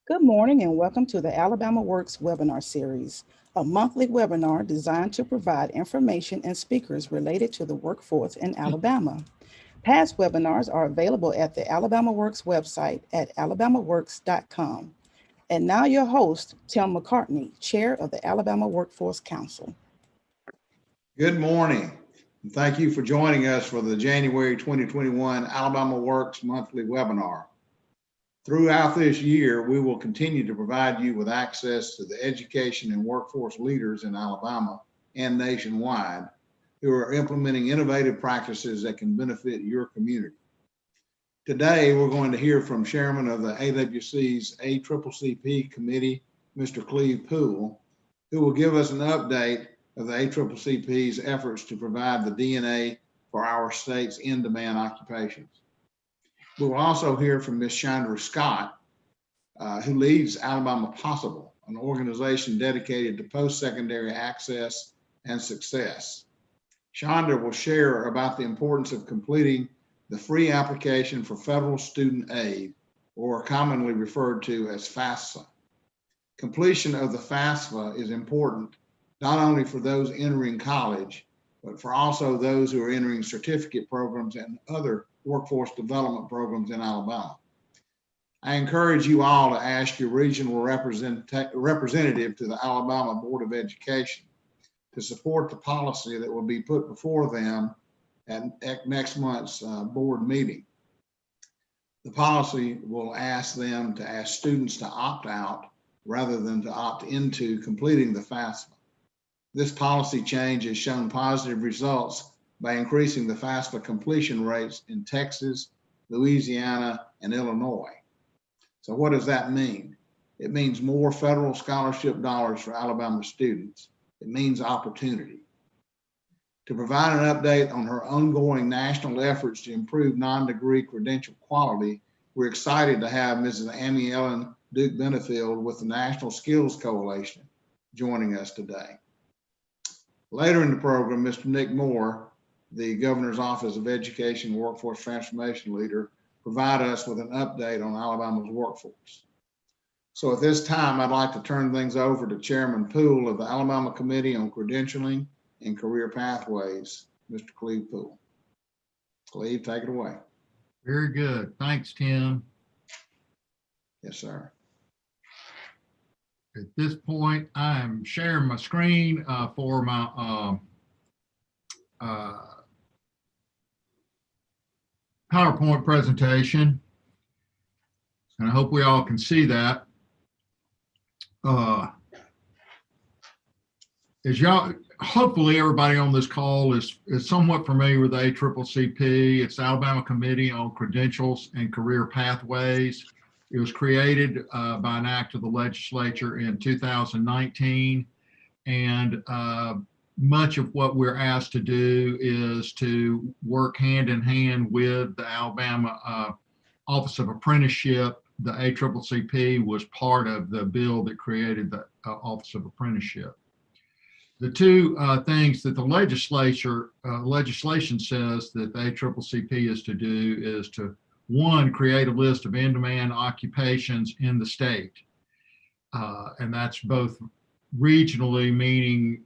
Good morning and welcome to the AlabamaWorks webinar series, a monthly webinar designed to provide information and speakers related to the workforce in Alabama. Past webinars are available at the AlabamaWorks website at alabamaworks.com. And now your host, Tim McCartney, Chair of the Alabama Workforce Council. Good morning, and thank you for joining us for the January 2021 AlabamaWorks monthly webinar. Throughout this year, we will continue to provide you with access to the education and workforce leaders in Alabama and nationwide who are implementing innovative practices that can benefit your community. Today, we're going to hear from Chairman of the AWC's ACCCP Committee, Mr. Cleve Poole, who will give us an update of the ACCCP's efforts to provide the DNA for our state's in-demand occupations. We will also hear from Ms. Chandra Scott, who leads Alabama Possible, an organization dedicated to post-secondary access and success. Chandra will share about the importance of completing the free application for federal student aid, or commonly referred to as FAFSA. Completion of the FAFSA is important not only for those entering college, but for also those who are entering certificate programs and other workforce development programs in Alabama. I encourage you all to ask your regional representative to the Alabama Board of Education to support the policy that will be put before them at next month's board meeting. The policy will ask them to ask students to opt out rather than to opt into completing the FAFSA. This policy change has shown positive results by increasing the FAFSA completion rates in Texas, Louisiana, and Illinois. So what does that mean? It means more federal scholarship dollars for Alabama students. It means opportunity. To provide an update on her ongoing national efforts to improve non-degree credential quality, we're excited to have Mrs. Amy Ellen Duke Benefield with the National Skills Coalition joining us today. Later in the program, Mr. Nick Moore, the Governor's Office of Education Workforce Transformation Leader, provide us with an update on Alabama's workforce. So at this time, I'd like to turn things over to Chairman Poole of the Alabama Committee on Credentialing and Career Pathways, Mr. Cleve Poole. Cleve, take it away. Very good. Thanks, Tim. Yes, sir. At this point, I'm sharing my screen for my PowerPoint presentation, and I hope we all can see that. As y'all, hopefully everybody on this call is somewhat familiar with the ACCCP. It's the Alabama Committee on Credentials and Career Pathways. It was created by an act of the legislature in 2019, and much of what we're asked to do is to work hand in hand with the Alabama Office of Apprenticeship. The ACCCP was part of the bill that created the Office of Apprenticeship. The two things that the legislation says that the ACCCP is to do is to, one, create a list of in-demand occupations in the state. And that's both regionally, meaning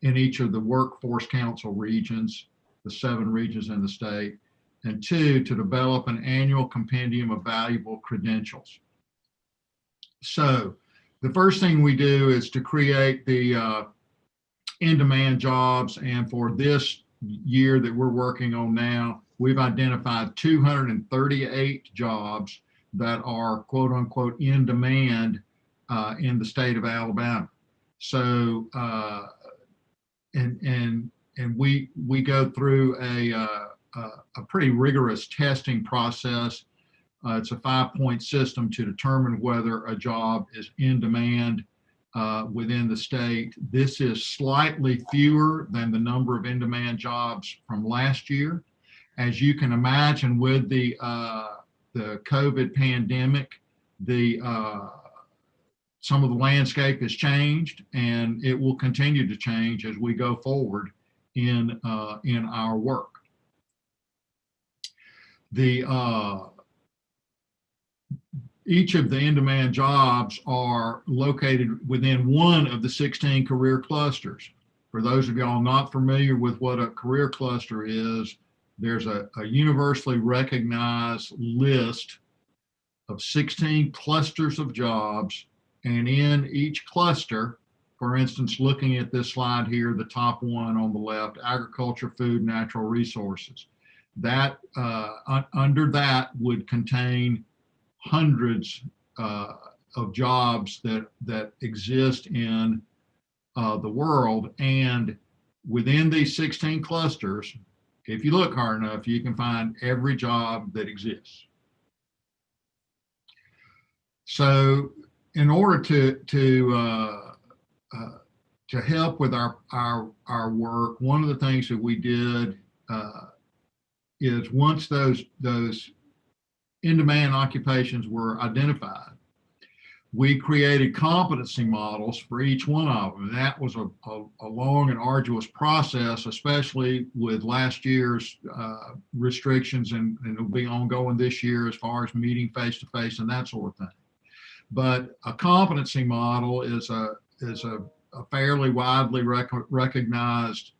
in each of the workforce council regions, the 7 regions in the state, and two, to develop an annual compendium of valuable credentials. So the first thing we do is to create the in-demand jobs, and for this year that we're working on now, we've identified 238 jobs that are quote unquote in demand in the state of Alabama. So and we go through a pretty rigorous testing process. It's a 5-point system to determine whether a job is in demand within the state. This is slightly fewer than the number of in-demand jobs from last year. As you can imagine, with the COVID pandemic, some of the landscape has changed, and it will continue to change as we go forward in our work. The each of the in-demand jobs are located within one of the 16 career clusters. For those of y'all not familiar with what a career cluster is, there's a universally recognized list of 16 clusters of jobs, and in each cluster, for instance, looking at this slide here, the top one on the left, agriculture, food, natural resources. That under that would contain hundreds of jobs that exist in the world, and within these 16 clusters, if you look hard enough, you can find every job that exists. So, in order to help with our work, one of the things that we did is once those in-demand occupations were identified, we created competency models for each one of them. And that was a long and arduous process, especially with last year's restrictions, and it'll be ongoing this year as far as meeting face-to-face and that sort of thing. But a competency model is a fairly widely recognized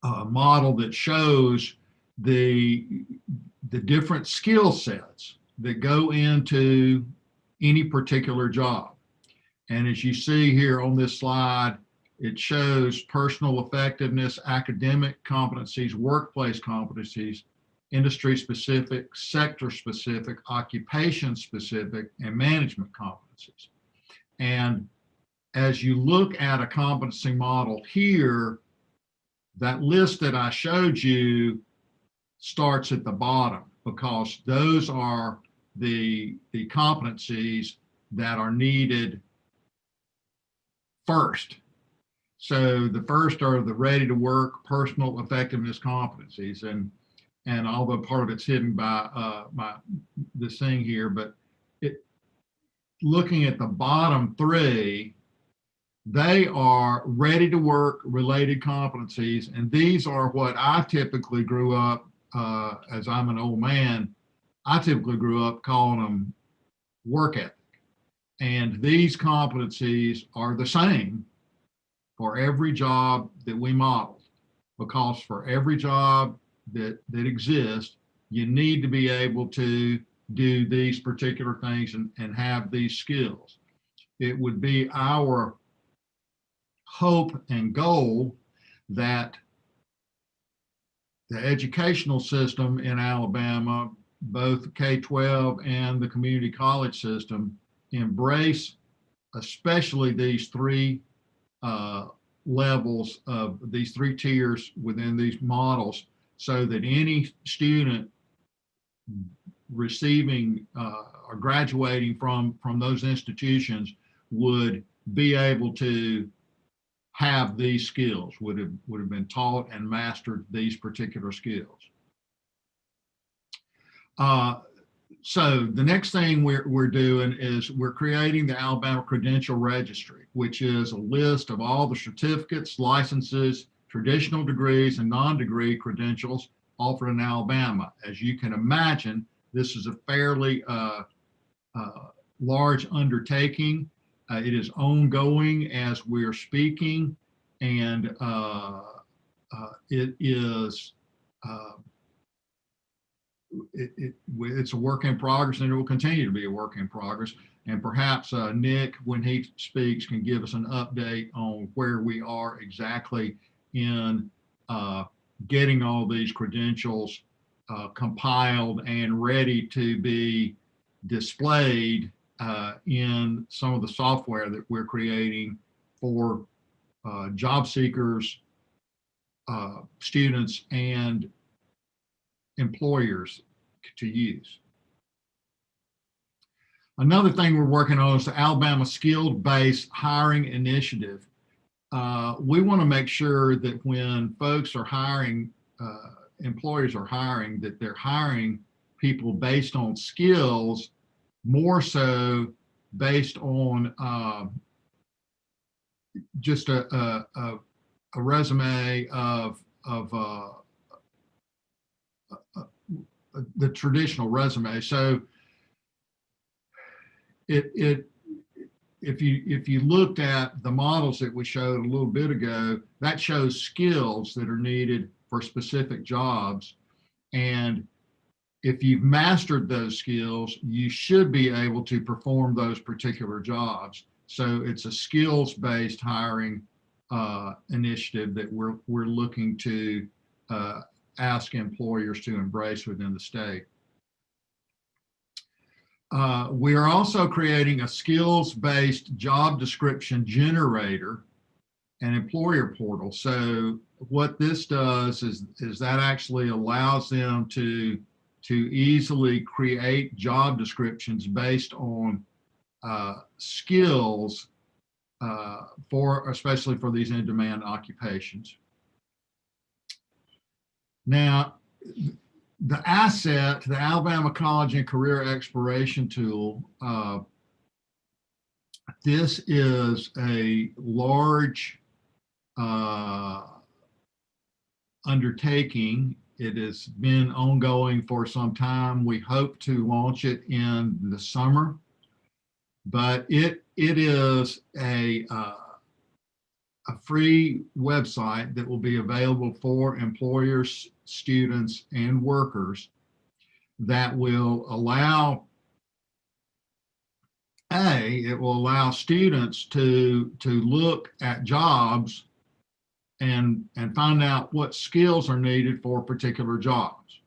model that shows the different skill sets that go into any particular job. And as you see here on this slide, it shows personal effectiveness, academic competencies, workplace competencies, industry specific, sector specific, occupation specific, and management competencies. And as you look at a competency model here, that list that I showed you starts at the bottom, because those are the competencies that are needed first. So the first are the ready to work personal effectiveness competencies, and although part of it's hidden by this thing here, but looking at the bottom three, they are ready to work related competencies, and these are what I typically grew up, as I'm an old man, I typically grew up calling them work ethic. And these competencies are the same for every job that we modeled, because for every job that exists, you need to be able to do these particular things and have these skills. It would be our hope and goal that the educational system in Alabama, both K-12 and the community college system, embrace especially these three levels of these three tiers within these models, so that any student receiving or graduating from those institutions would be able to have these skills, would have been taught and mastered these particular skills. So the next thing we're doing is we're creating the Alabama Credential Registry, which is a list of all the certificates, licenses, traditional degrees, and non-degree credentials offered in Alabama. As you can imagine, this is a fairly large undertaking. It is ongoing as we're speaking, and it's a work in progress, and it will continue to be a work in progress. And perhaps Nick, when he speaks, can give us an update on where we are exactly in getting all these credentials compiled and ready to be displayed in some of the software that we're creating for job seekers, students, and employers to use. Another thing we're working on is the Alabama Skilled-Based Hiring Initiative. We want to make sure that when folks are hiring, employers are hiring, that they're hiring people based on skills, more so based on just a resume of the traditional resume. So if you looked at the models that we showed a little bit ago, that shows skills that are needed for specific jobs. And if you've mastered those skills, you should be able to perform those particular jobs. So it's a skills-based hiring initiative that we're looking to ask employers to embrace within the state. We are also creating a skills-based job description generator and employer portal. So what this does is that actually allows them to easily create job descriptions based on skills especially for these in-demand occupations. Now, the asset, the Alabama College and Career Exploration Tool, this is a large undertaking. It has been ongoing for some time. We hope to launch it in the summer, but it is a free website that will be available for employers, students, and workers that will allow, it will allow students to look at jobs and find out what skills are needed for particular jobs.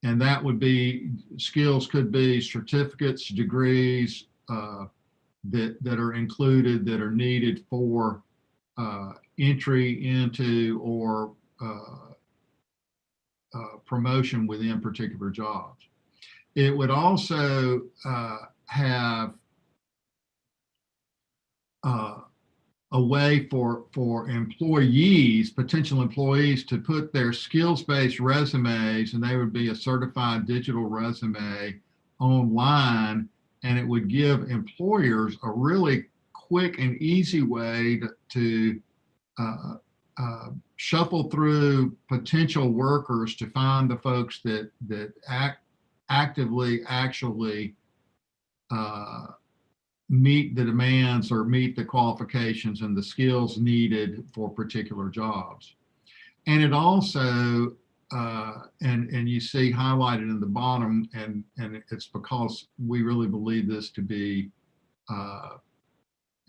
And that would be, skills could be certificates, degrees that are included, that are needed for entry into or promotion within particular jobs. It would also have a way for employees, potential employees, to put their skills-based resumes, and they would be a certified digital resume, online, and it would give employers a really quick and easy way to shuffle through potential workers to find the folks that actively actually meet the demands or meet the qualifications and the skills needed for particular jobs. And it also, and you see highlighted in the bottom, and it's because we really believe this to be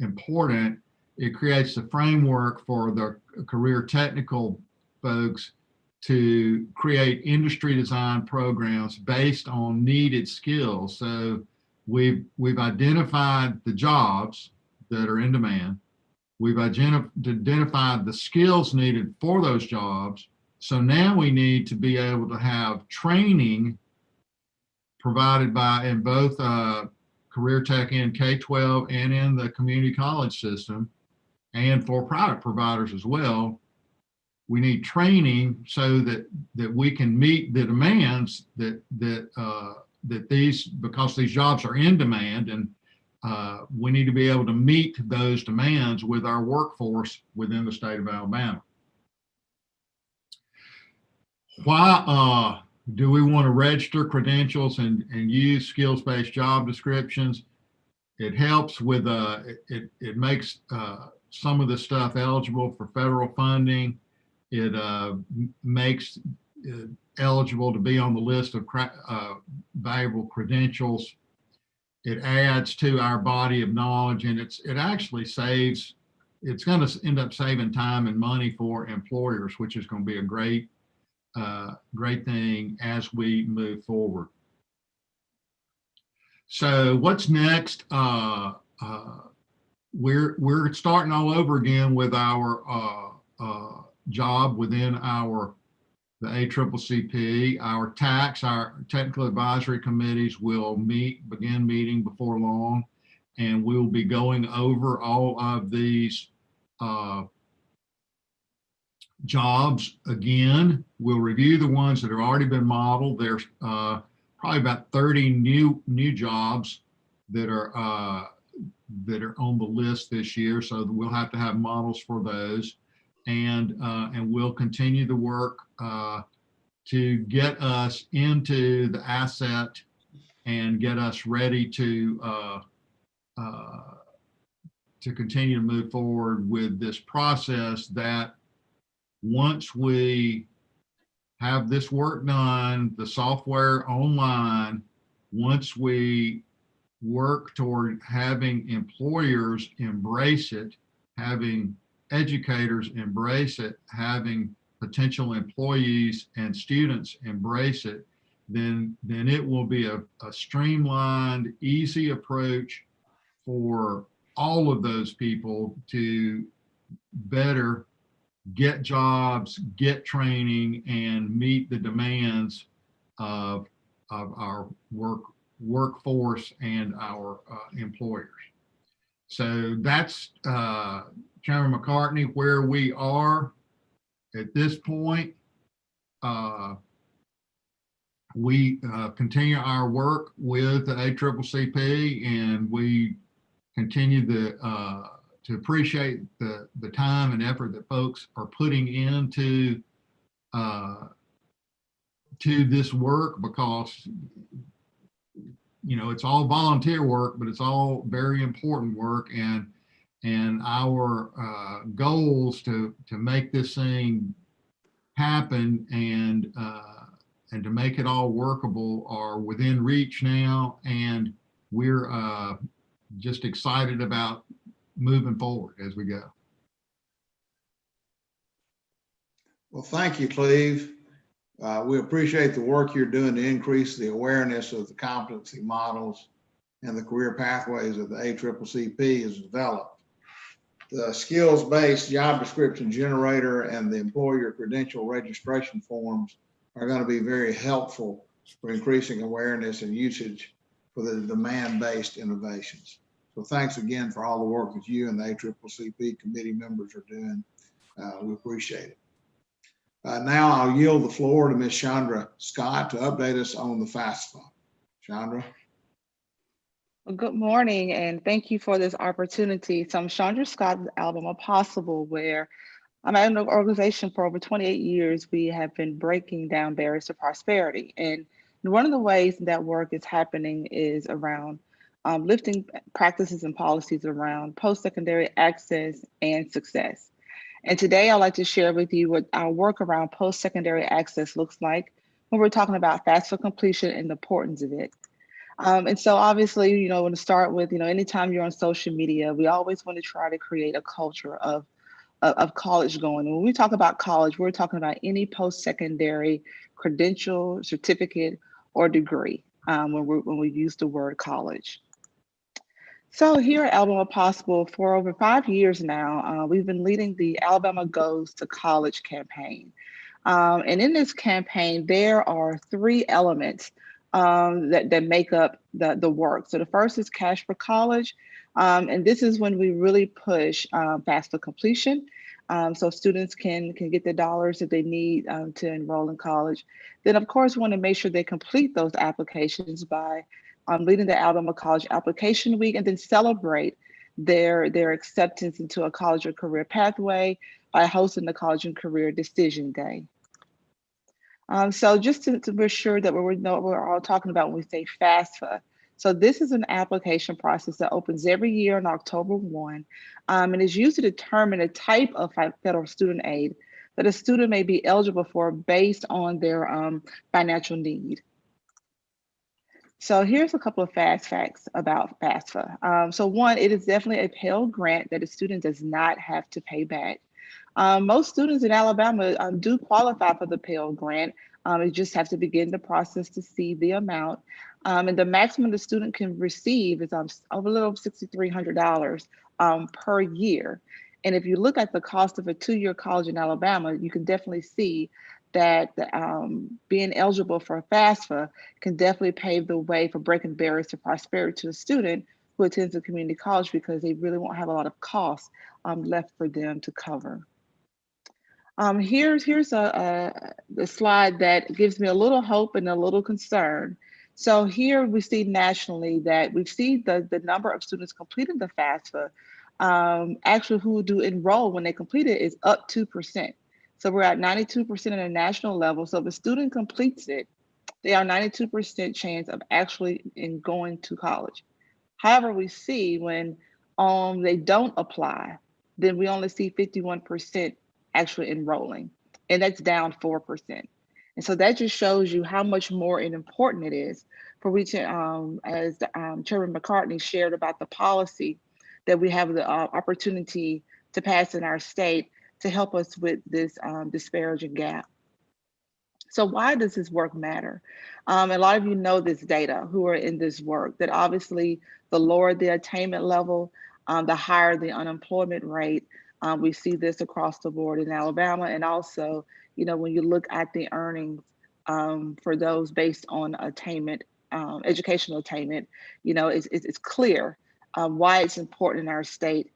important, it creates the framework for the career technical folks to create industry design programs based on needed skills. So we've identified the jobs that are in demand. We've identified the skills needed for those jobs. So now we need to be able to have training provided by, in both career tech in K-12 and in the community college system, and for private providers as well. We need training so that we can meet the demands that these, because these jobs are in demand, and we need to be able to meet those demands with our workforce within the state of Alabama. Why do we want to register credentials and use skills-based job descriptions? It helps with, it makes some of the stuff eligible for federal funding. It makes it eligible to be on the list of valuable credentials. It adds to our body of knowledge, and it actually saves, it's going to end up saving time and money for employers, which is going to be a great thing as we move forward. So what's next? We're starting all over again with our job within the ACCCP. Our technical advisory committees will begin meeting before long, and we'll be going over all of these jobs again. We'll review the ones that have already been modeled. There's probably about 30 new jobs that are on the list this year, so we'll have to have models for those, and we'll continue the work to get us into the asset and get us ready to continue to move forward with this process, that once we have this work done, the software online, once we work toward having employers embrace it, having educators embrace it, having potential employees and students embrace it, then it will be a streamlined, easy approach for all of those people to better get jobs, get training, and meet the demands of our workforce and our employers. So that's Chairman McCartney, where we are at this point. We continue our work with the ACCCP, and we continue to appreciate the time and effort that folks are putting into to this work, because it's all volunteer work, but it's all very important work, and our goals to make this thing happen and to make it all workable are within reach now, and we're just excited about moving forward as we go. Well, thank you, Cleve. We appreciate the work you're doing to increase the awareness of the competency models and the career pathways that the ACCCP has developed. The skills-based job description generator and the employer credential registration forms are going to be very helpful for increasing awareness and usage for the demand-based innovations. So thanks again for all the work that you and the ACCCP committee members are doing. We appreciate it. Now I'll yield the floor to Ms. Chandra Scott to update us on the FAFSA. Chandra. Well, good morning, and thank you for this opportunity. So I'm Chandra Scott with Alabama Possible, where I'm at an organization for over 28 years. We have been breaking down barriers to prosperity. And one of the ways that work is happening is around lifting practices and policies around post-secondary access and success. And today I'd like to share with you what our work around post-secondary access looks like when we're talking about FAFSA completion and the importance of it. And so obviously, I want to start with, anytime you're on social media, we always want to try to create a culture of college going. And when we talk about college, we're talking about any post-secondary credential, certificate, or degree when we use the word college. So here at Alabama Possible, for over 5 years now, we've been leading the Alabama Goes to College campaign. And in this campaign, there are 3 elements that make up the work. So the first is Cash for College. And this is when we really push FAFSA completion. So students can get the dollars that they need to enroll in college. Then of course, we want to make sure they complete those applications by leading the Alabama College Application Week, and then celebrate their acceptance into a college or career pathway by hosting the College and Career Decision Day. So just to be sure that we know what we're all talking about when we say FAFSA. So this is an application process that opens every year on October 1, and is used to determine a type of federal student aid that a student may be eligible for based on their financial need. So here's a couple of fast facts about FAFSA. So one, it is definitely a Pell Grant that a student does not have to pay back. Most students in Alabama do qualify for the Pell Grant. You just have to begin the process to see the amount. And the maximum the student can receive is a little over $6,300 per year. And if you look at the cost of a 2-year college in Alabama, you can definitely see that being eligible for FAFSA can definitely pave the way for breaking barriers to prosperity to a student who attends a community college, because they really won't have a lot of costs left for them to cover. Here's the slide that gives me a little hope and a little concern. So here we see nationally that we've seen the number of students completing the FAFSA, actually who do enroll when they complete it, is up 2%. So we're at 92% at a national level. So if a student completes it, they are 92% chance of actually in going to college. However, we see when they don't apply, then we only see 51% actually enrolling, and that's down 4%. And so that just shows you how much more and important it is for we to, as Chairman McCartney shared about the policy that we have the opportunity to pass in our state to help us with this disparaging gap. So why does this work matter? A lot of you know this data who are in this work, that obviously the lower the attainment level, the higher the unemployment rate. We see this across the board in Alabama. And also, when you look at the earnings for those based on attainment, educational attainment, it's clear why it's important in our state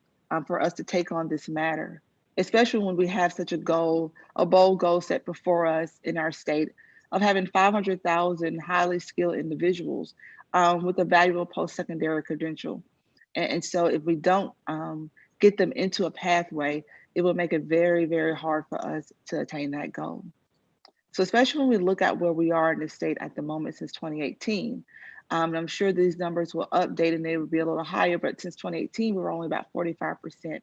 for us to take on this matter, especially when we have such a bold goal set before us in our state of having 500,000 highly skilled individuals with a valuable post-secondary credential. And so if we don't get them into a pathway, it will make it very, very hard for us to attain that goal. So especially when we look at where we are in the state at the moment since 2018, I'm sure these numbers will update and they will be a little higher, but since 2018, we were only about 45%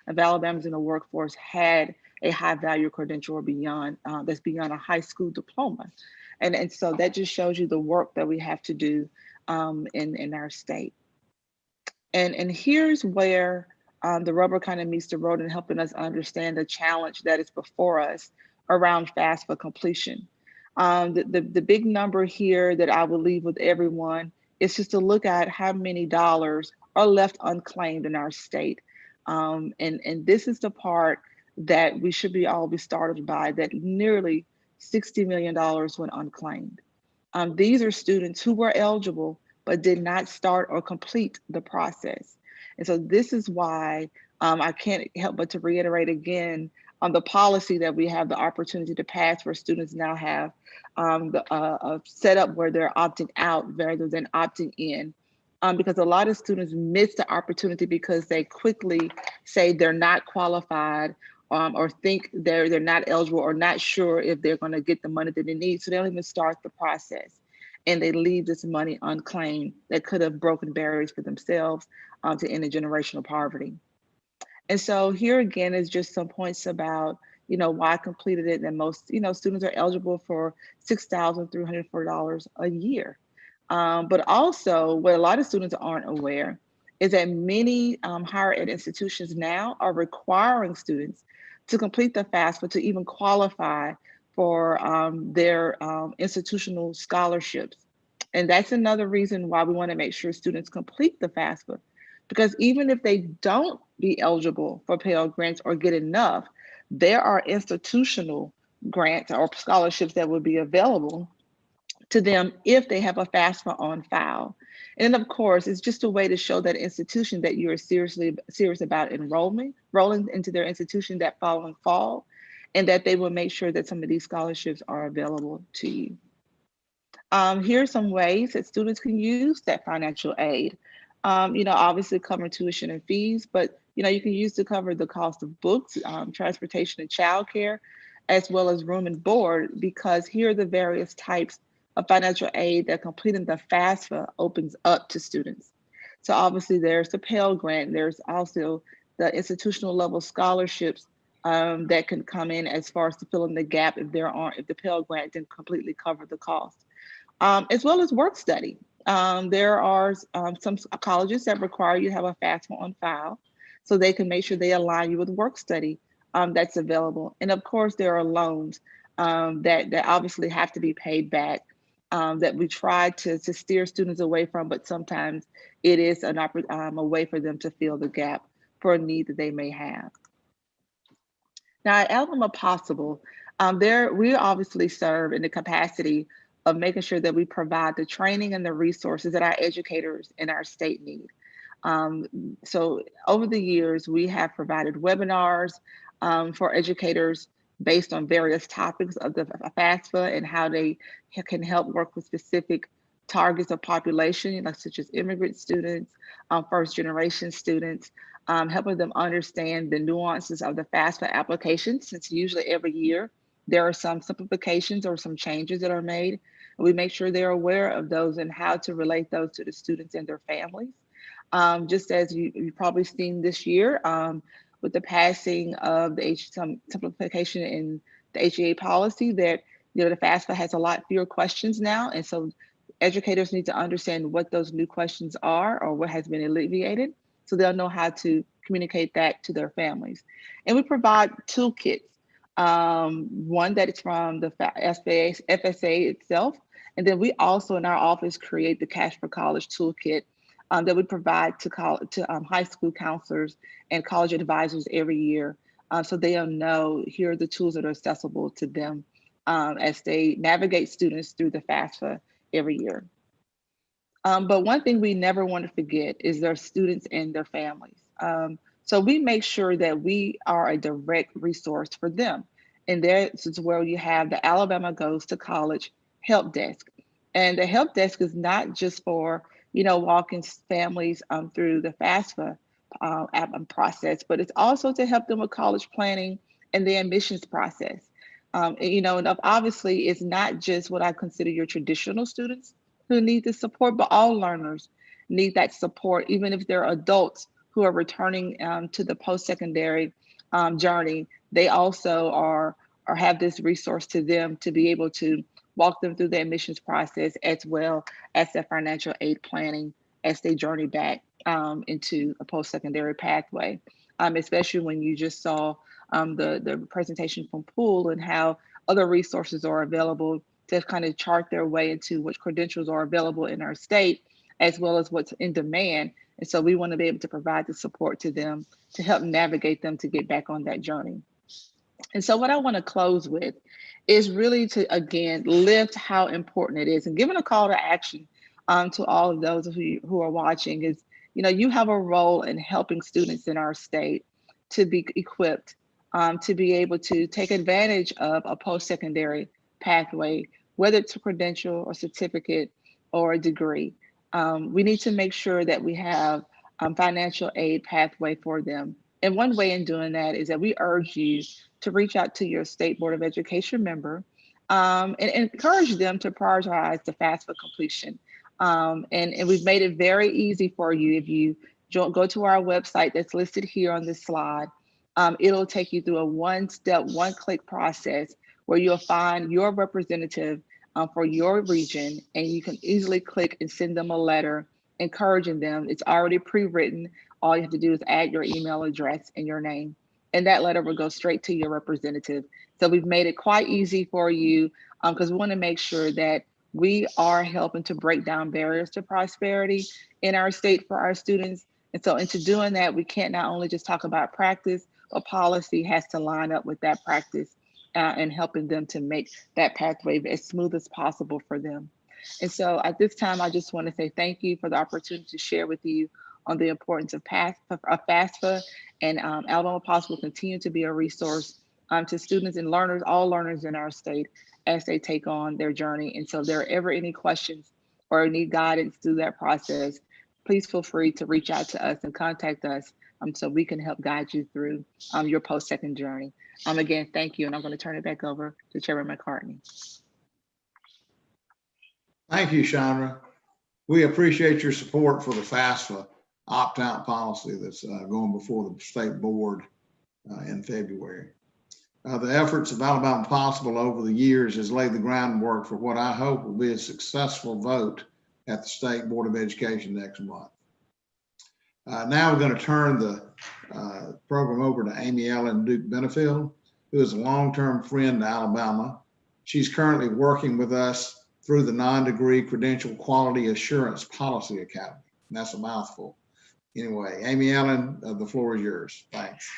of Alabamans in the workforce had a high value credential or beyond, that's beyond a high school diploma. And so that just shows you the work that we have to do in our state. And here's where the rubber kind of meets the road in helping us understand the challenge that is before us around FAFSA completion. The big number here that I will leave with everyone is just to look at how many dollars are left unclaimed in our state. And this is the part that we should all be startled by, that nearly $60 million went unclaimed. These are students who were eligible but did not start or complete the process. And so this is why I can't help but to reiterate again on the policy that we have the opportunity to pass, where students now have the setup where they're opting out rather than opting in. Because a lot of students miss the opportunity because they quickly say they're not qualified or think they're not eligible or not sure if they're going to get the money that they need. So they don't even start the process. And they leave this money unclaimed that could have broken barriers for themselves to end generational poverty. And so here again is just some points about, why I completed it. And most, students are eligible for $6,304 a year. But also what a lot of students aren't aware is that many higher ed institutions now are requiring students to complete the FAFSA to even qualify for their institutional scholarships. And that's another reason why we want to make sure students complete the FAFSA, because even if they don't be eligible for Pell Grants or get enough, there are institutional grants or scholarships that will be available to them if they have a FAFSA on file. And of course, it's just a way to show that institution that you're serious about rolling into their institution that following fall, and that they will make sure that some of these scholarships are available to you. Here are some ways that students can use that financial aid. Obviously covering tuition and fees, but you can use to cover the cost of books, transportation and childcare, as well as room and board, because here are the various types of financial aid that completing the FAFSA opens up to students. So obviously there's the Pell Grant, there's also the institutional level scholarships that can come in as far as to fill in the gap if the Pell Grant didn't completely cover the cost, as well as work study. There are some colleges that require you to have a FAFSA on file so they can make sure they align you with work study that's available. And of course, there are loans that obviously have to be paid back that we try to steer students away from, but sometimes it is a way for them to fill the gap for a need that they may have. Now at Alabama Possible, we obviously serve in the capacity of making sure that we provide the training and the resources that our educators in our state need. So over the years, we have provided webinars for educators based on various topics of the FAFSA and how they can help work with specific targets of population, such as immigrant students, first generation students, helping them understand the nuances of the FAFSA application, since usually every year there are some simplifications or some changes that are made. We make sure they're aware of those and how to relate those to the students and their families. Just as you've probably seen this year with the passing of some simplification in the HEA policy, that the FAFSA has a lot fewer questions now, and so educators need to understand what those new questions are or what has been alleviated, so they'll know how to communicate that to their families. And we provide toolkits, one that is from the FSA itself, and then we also in our office create the Cash for College toolkit that we provide to high school counselors and college advisors every year, so they'll know here are the tools that are accessible to them as they navigate students through the FAFSA every year. But one thing we never want to forget is their students and their families. So we make sure that we are a direct resource for them. And this is where you have the Alabama Goes to College help desk. And the help desk is not just for, walking families through the FAFSA process, but it's also to help them with college planning and the admissions process. And obviously it's not just what I consider your traditional students who need the support, but all learners need that support, even if they're adults who are returning to the post-secondary journey. They also are or have this resource to them to be able to walk them through the admissions process as well as their financial aid planning as they journey back into a post-secondary pathway. Especially when you just saw the presentation from Pool and how other resources are available to kind of chart their way into which credentials are available in our state, as well as what's in demand. And so we want to be able to provide the support to them to help navigate them to get back on that journey. And so what I want to close with is really to, again, lift how important it is and giving a call to action to all of those who are watching is, you have a role in helping students in our state to be equipped to be able to take advantage of a post-secondary pathway, whether it's a credential or certificate or a degree. We need to make sure that we have financial aid pathway for them. And one way in doing that is that we urge you to reach out to your state Board of Education member and encourage them to prioritize the FAFSA completion. And we've made it very easy for you. If you go to our website that's listed here on this slide, it'll take you through a one-step, one-click process where you'll find your representative for your region, and you can easily click and send them a letter encouraging them. It's already pre-written. All you have to do is add your email address and your name, and that letter will go straight to your representative. So we've made it quite easy for you because we want to make sure that we are helping to break down barriers to prosperity in our state for our students. And so into doing that, we can't not only just talk about practice, but policy has to line up with that practice and helping them to make that pathway as smooth as possible for them. And so at this time, I just want to say thank you for the opportunity to share with you on the importance of FAFSA, and Alabama Possible will continue to be a resource to students and learners, all learners in our state as they take on their journey. And so if there are ever any questions or need guidance through that process, please feel free to reach out to us and contact us so we can help guide you through your post-second journey. Again, thank you. And I'm going to turn it back over to Chairman McCartney. Thank you, Chandra. We appreciate your support for the FAFSA opt-out policy that's going before the state board in February. The efforts of Alabama Possible over the years has laid the groundwork for what I hope will be a successful vote at the State Board of Education next month. Now we're going to turn the program over to Amy Ellen Duke Benefield, who is a long-term friend to Alabama. She's currently working with us through the non-degree Credential Quality Assurance Policy Academy. And that's a mouthful. Anyway, Amy Ellen, the floor is yours. Thanks.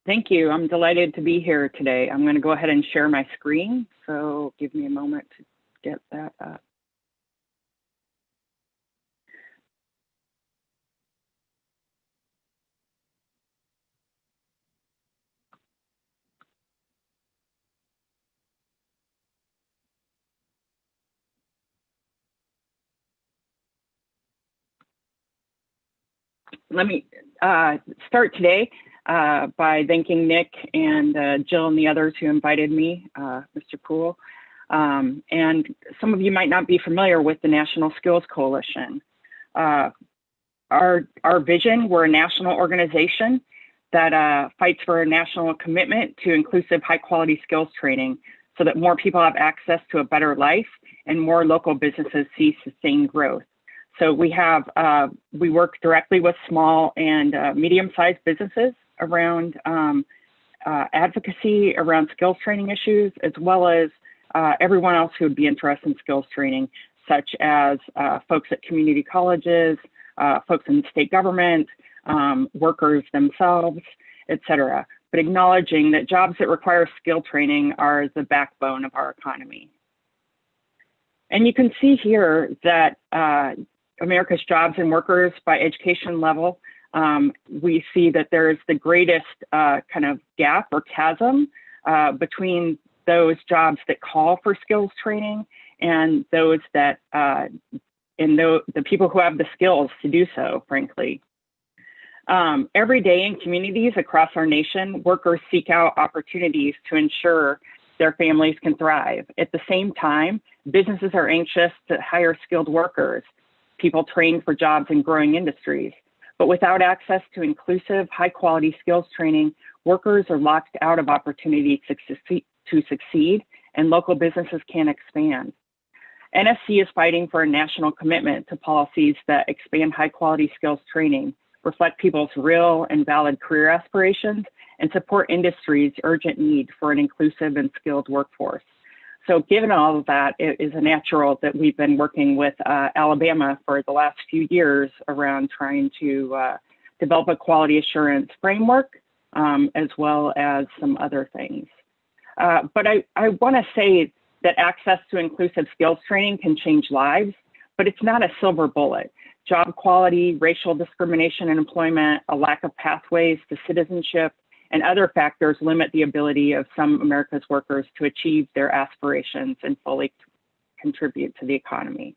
Thank you. I'm delighted to be here today. I'm going to go ahead and share my screen. So give me a moment to get that up. Let me start today by thanking Nick and Jill and the others who invited me, Mr. Poole. And some of you might not be familiar with the National Skills Coalition. Our vision, we're a national organization that fights for a national commitment to inclusive high quality skills training so that more people have access to a better life and more local businesses see sustained growth. So we work directly with small and medium-sized businesses around advocacy around skills training issues, as well as everyone else who would be interested in skills training, such as folks at community colleges, folks in state government, workers themselves, et cetera. But acknowledging that jobs that require skill training are the backbone of our economy. And you can see here that America's jobs and workers by education level, we see that there is the greatest kind of gap or chasm between those jobs that call for skills training and those that, the people who have the skills to do so, frankly. Every day in communities across our nation, workers seek out opportunities to ensure their families can thrive. At the same time, businesses are anxious to hire skilled workers, people trained for jobs in growing industries. But without access to inclusive, high-quality skills training, workers are locked out of opportunities to succeed, and local businesses can't expand. NSC is fighting for a national commitment to policies that expand high-quality skills training, reflect people's real and valid career aspirations, and support industry's urgent need for an inclusive and skilled workforce. So given all of that, it is a natural that we've been working with Alabama for the last few years around trying to develop a quality assurance framework, as well as some other things. But I want to say that access to inclusive skills training can change lives, but it's not a silver bullet. Job quality, racial discrimination in employment, a lack of pathways to citizenship, and other factors limit the ability of some America's workers to achieve their aspirations and fully contribute to the economy.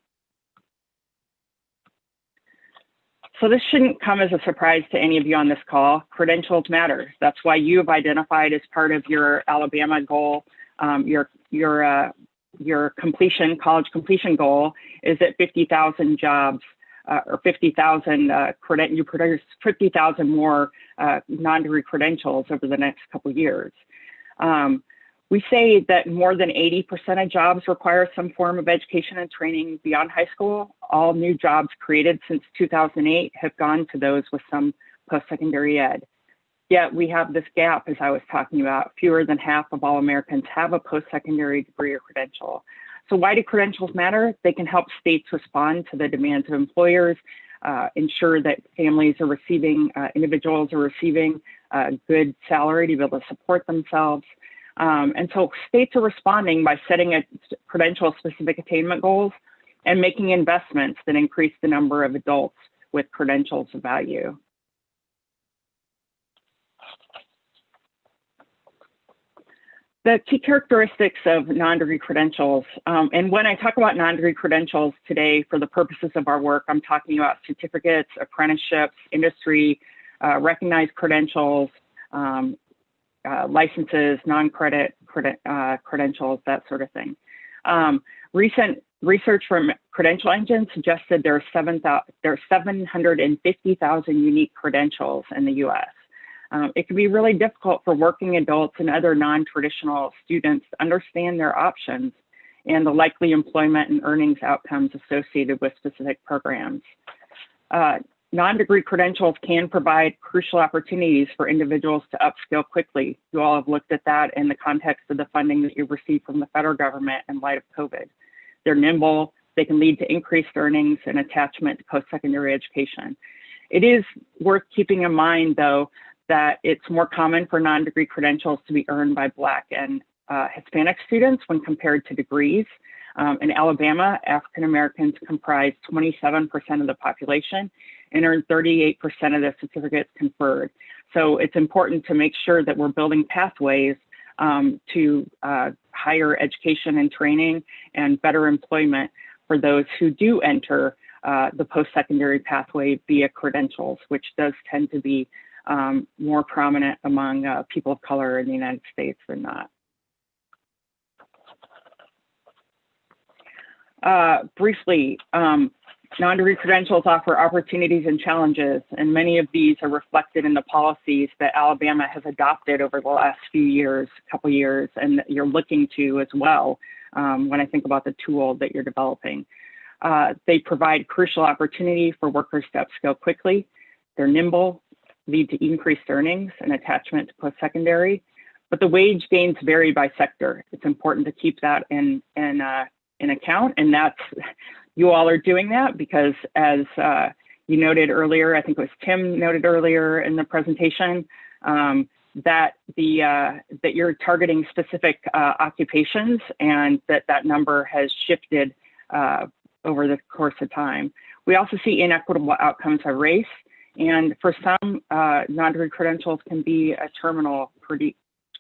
So this shouldn't come as a surprise to any of you on this call. Credentials matter. That's why you have identified as part of your Alabama goal, your completion, college completion goal is at 50,000 jobs or 50,000 you produce 50,000 more non-degree credentials over the next couple of years. We say that more than 80% of jobs require some form of education and training beyond high school. All new jobs created since 2008 have gone to those with some post-secondary ed. Yet we have this gap, as I was talking about. Fewer than half of all Americans have a post-secondary degree or credential. So why do credentials matter? They can help states respond to the demands of employers, ensure that families are receiving, individuals are receiving a good salary to be able to support themselves. And so states are responding by setting a credential-specific attainment goals and making investments that increase the number of adults with credentials of value. The key characteristics of non-degree credentials, and when I talk about non-degree credentials today for the purposes of our work, I'm talking about certificates, apprenticeships, industry, recognized credentials, licenses, non-credit credentials, that sort of thing. Recent research from Credential Engine suggested there are 750,000 unique credentials in the US. It can be really difficult for working adults and other non-traditional students to understand their options and the likely employment and earnings outcomes associated with specific programs. Non-degree credentials can provide crucial opportunities for individuals to upskill quickly. You all have looked at that in the context of the funding that you've received from the federal government in light of COVID. They're nimble, they can lead to increased earnings and attachment to post-secondary education. It is worth keeping in mind, though, that it's more common for non-degree credentials to be earned by Black and Hispanic students when compared to degrees. In Alabama, African Americans comprise 27% of the population and earn 38% of the certificates conferred. So it's important to make sure that we're building pathways to higher education and training and better employment for those who do enter the post-secondary pathway via credentials, which does tend to be more prominent among people of color in the United States than not. Briefly, non-degree credentials offer opportunities and challenges, and many of these are reflected in the policies that Alabama has adopted over the last few years, couple years, and that you're looking to as well when I think about the tool that you're developing. They provide crucial opportunity for workers to upskill quickly. They're nimble, lead to increased earnings and attachment to post-secondary, but the wage gains vary by sector. It's important to keep that in account, and that's, you all are doing that because as you noted earlier, I think it was Tim noted earlier in the presentation, that you're targeting specific occupations and that number has shifted over the course of time. We also see inequitable outcomes by race, and for some, non-degree credentials can be a terminal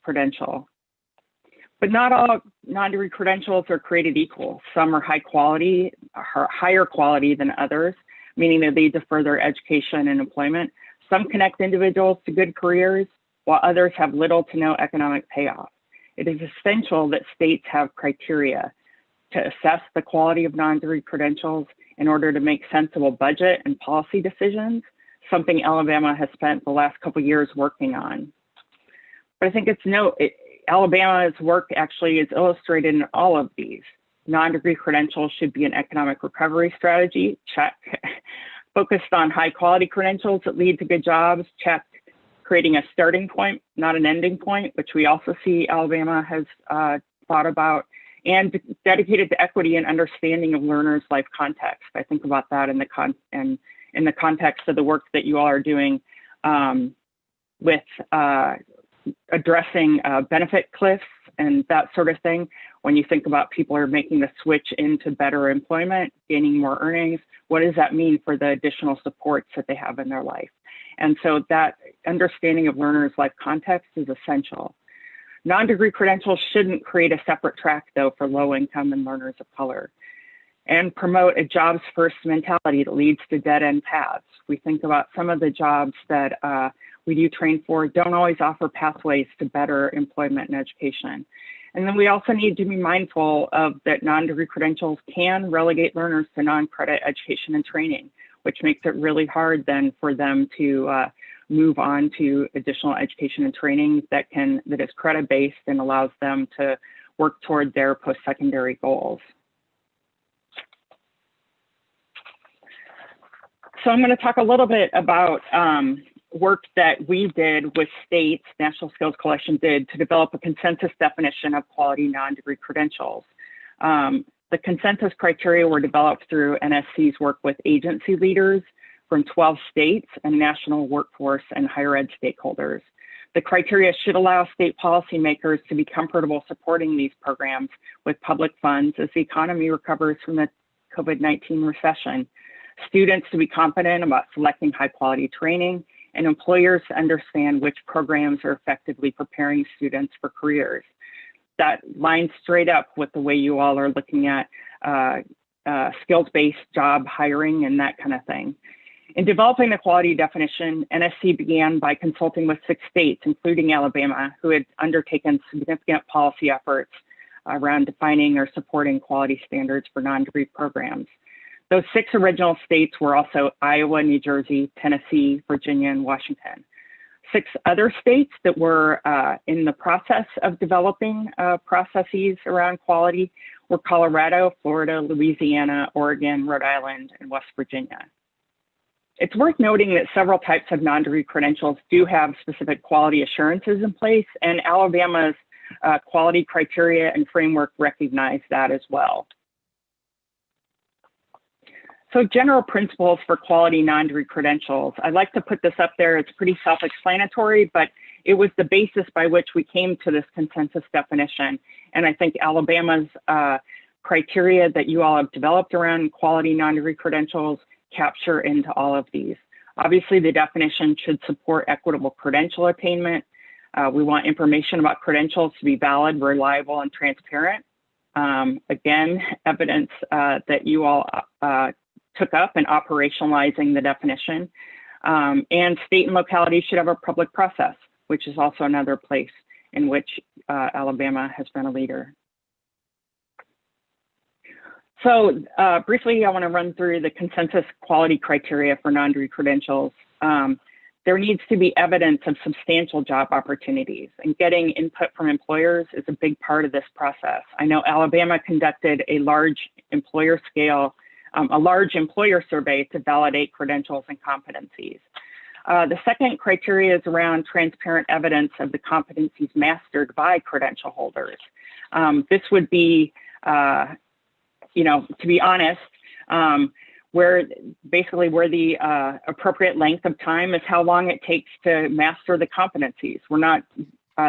credential. But not all non-degree credentials are created equal. Some are high quality, higher quality than others, meaning they lead to further education and employment. Some connect individuals to good careers, while others have little to no economic payoff. It is essential that states have criteria to assess the quality of non-degree credentials in order to make sensible budget and policy decisions, something Alabama has spent the last couple of years working on. But I think Alabama's work actually is illustrated in all of these. Non-degree credentials should be an economic recovery strategy, check. Focused on high quality credentials that lead to good jobs, check. Creating a starting point, not an ending point, which we also see Alabama has thought about, and dedicated to equity and understanding of learners' life context. I think about that in the context of the work that you all are doing with addressing benefit cliffs and that sort of thing. When you think about people are making the switch into better employment, gaining more earnings, what does that mean for the additional supports that they have in their life? And so that understanding of learners' life context is essential. Non-degree credentials shouldn't create a separate track, though, for low-income and learners of color, and promote a jobs-first mentality that leads to dead-end paths. We think about some of the jobs that we do train for don't always offer pathways to better employment and education. And then we also need to be mindful of that non-degree credentials can relegate learners to non-credit education and training, which makes it really hard then for them to move on to additional education and training that is credit-based and allows them to work toward their post-secondary goals. So I'm going to talk a little bit about work that we did with states, National Skills Coalition did, to develop a consensus definition of quality non-degree credentials. The consensus criteria were developed through NSC's work with agency leaders from 12 states and national workforce and higher ed stakeholders. The criteria should allow state policymakers to be comfortable supporting these programs with public funds as the economy recovers from the COVID-19 recession, students to be confident about selecting high quality training, and employers to understand which programs are effectively preparing students for careers. That lines straight up with the way you all are looking at skills-based job hiring and that kind of thing. In developing the quality definition, NSC began by consulting with 6 states, including Alabama, who had undertaken significant policy efforts around defining or supporting quality standards for non-degree programs. Those 6 original states were also Iowa, New Jersey, Tennessee, Virginia, and Washington. 6 other states that were in the process of developing processes around quality were Colorado, Florida, Louisiana, Oregon, Rhode Island, and West Virginia. It's worth noting that several types of non-degree credentials do have specific quality assurances in place, and Alabama's quality criteria and framework recognize that as well. So general principles for quality non-degree credentials. I'd like to put this up there. It's pretty self-explanatory, but it was the basis by which we came to this consensus definition. And I think Alabama's criteria that you all have developed around quality non-degree credentials capture into all of these. Obviously, the definition should support equitable credential attainment. We want information about credentials to be valid, reliable, and transparent. Again, evidence that you all took up in operationalizing the definition. And state and localities should have a public process, which is also another place in which Alabama has been a leader. So briefly, I want to run through the consensus quality criteria for non-degree credentials. There needs to be evidence of substantial job opportunities, and getting input from employers is a big part of this process. I know Alabama conducted a large employer survey to validate credentials and competencies. The second criteria is around transparent evidence of the competencies mastered by credential holders. This would be, to be honest, where the appropriate length of time is how long it takes to master the competencies. We're not,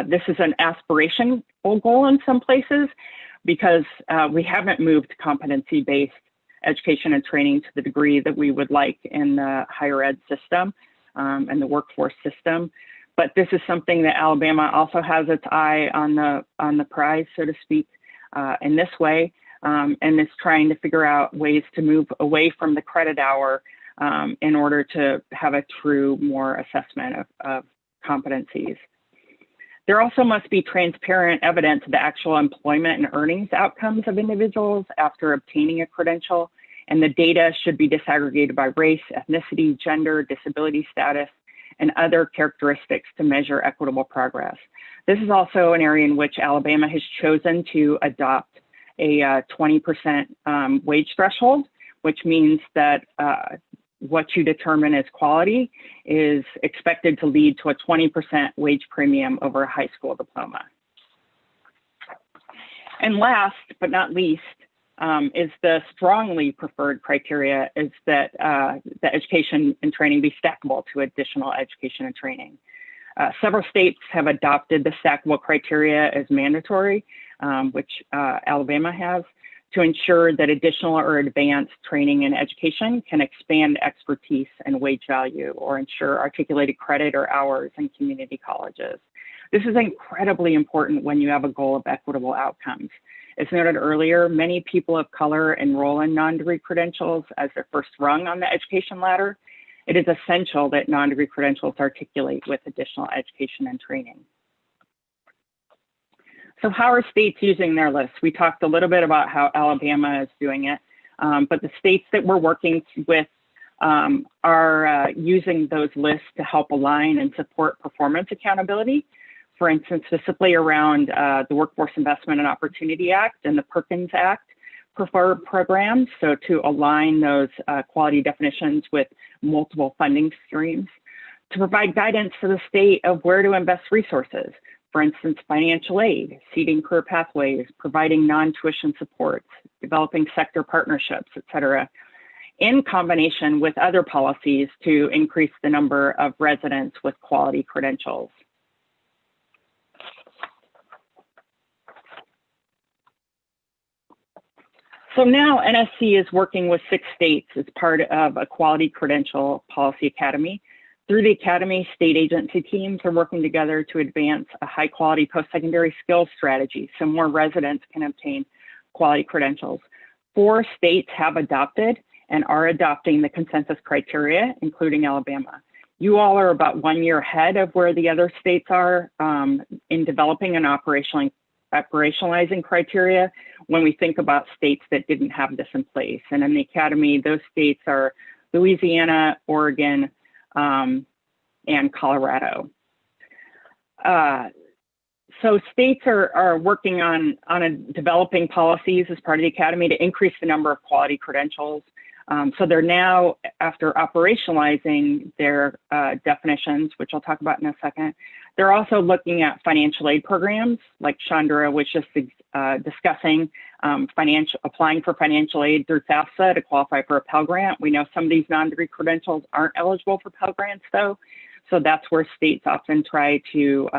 this is an aspirational goal in some places because we haven't moved competency-based education and training to the degree that we would like in the higher ed system and the workforce system. But this is something that Alabama also has its eye on the prize, so to speak, in this way. And is trying to figure out ways to move away from the credit hour in order to have a true more assessment of competencies. There also must be transparent evidence of the actual employment and earnings outcomes of individuals after obtaining a credential, and the data should be disaggregated by race, ethnicity, gender, disability status, and other characteristics to measure equitable progress. This is also an area in which Alabama has chosen to adopt a 20% wage threshold, which means that what you determine as quality is expected to lead to a 20% wage premium over a high school diploma. And last but not least is the strongly preferred criteria is that the education and training be stackable to additional education and training. Several states have adopted the stackable criteria as mandatory, which Alabama has, to ensure that additional or advanced training and education can expand expertise and wage value or ensure articulated credit or hours in community colleges. This is incredibly important when you have a goal of equitable outcomes. As noted earlier, many people of color enroll in non-degree credentials as their first rung on the education ladder. It is essential that non-degree credentials articulate with additional education and training. So how are states using their lists? We talked a little bit about how Alabama is doing it, but the states that we're working with are using those lists to help align and support performance accountability. For instance, specifically around the Workforce Investment and Opportunity Act and the Perkins Act preferred programs, so to align those quality definitions with multiple funding streams, to provide guidance to the state of where to invest resources. For instance, financial aid, seeding career pathways, providing non-tuition supports, developing sector partnerships, et cetera, in combination with other policies to increase the number of residents with quality credentials. So now NSC is working with 6 states as part of a Quality Credential Policy Academy. Through the Academy, state agency teams are working together to advance a high quality post-secondary skills strategy so more residents can obtain quality credentials. 4 states have adopted and are adopting the consensus criteria, including Alabama. You all are about 1 year ahead of where the other states are in developing and operationalizing criteria when we think about states that didn't have this in place. And in the Academy, those states are Louisiana, Oregon, and Colorado. So states are working on developing policies as part of the Academy to increase the number of quality credentials. So they're now, after operationalizing their definitions, which I'll talk about in a second, they're also looking at financial aid programs, like Chandra was just discussing, applying for financial aid through FAFSA to qualify for a Pell Grant. We know some of these non-degree credentials aren't eligible for Pell Grants though, so that's where states often try to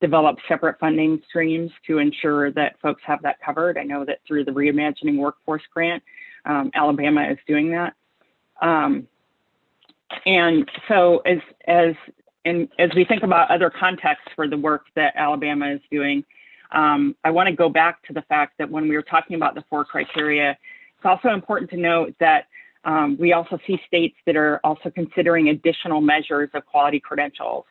develop separate funding streams to ensure that folks have that covered. I know that through the Reimagining Workforce Grant, Alabama is doing that. And so as we think about other contexts for the work that Alabama is doing, I want to go back to the fact that when we were talking about the 4 criteria, it's also important to note that We also see states that are also considering additional measures of quality credentials.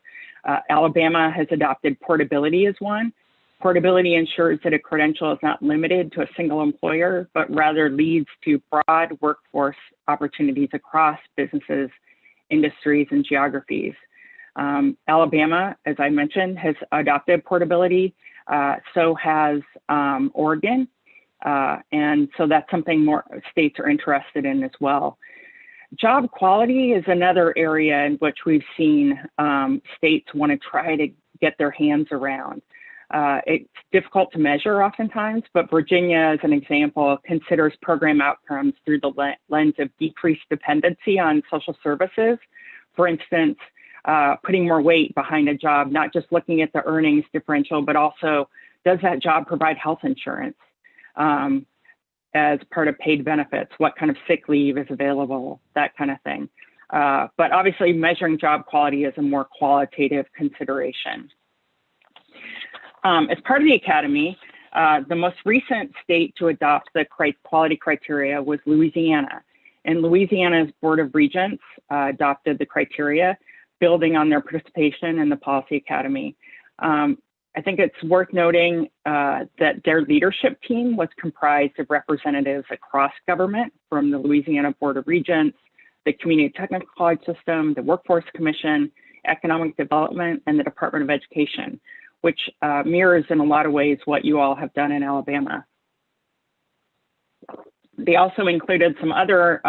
Alabama has adopted portability as one. Portability ensures that a credential is not limited to a single employer, but rather leads to broad workforce opportunities across businesses, industries, and geographies. Alabama, as I mentioned, has adopted portability. So has Oregon. And so that's something more states are interested in as well. Job quality is another area in which we've seen states want to try to get their hands around. It's difficult to measure oftentimes, but Virginia, as an example, considers program outcomes through the lens of decreased dependency on social services. For instance, putting more weight behind a job, not just looking at the earnings differential, but also does that job provide health insurance as part of paid benefits? What kind of sick leave is available? That kind of thing. But obviously measuring job quality is a more qualitative consideration. As part of the Academy, the most recent state to adopt the quality criteria was Louisiana. And Louisiana's Board of Regents adopted the criteria, building on their participation in the Policy Academy. I think it's worth noting that their leadership team was comprised of representatives across government, from the Louisiana Board of Regents, the Community Technical College System, the Workforce Commission, Economic Development, and the Department of Education, which mirrors in a lot of ways what you all have done in Alabama. They also included some other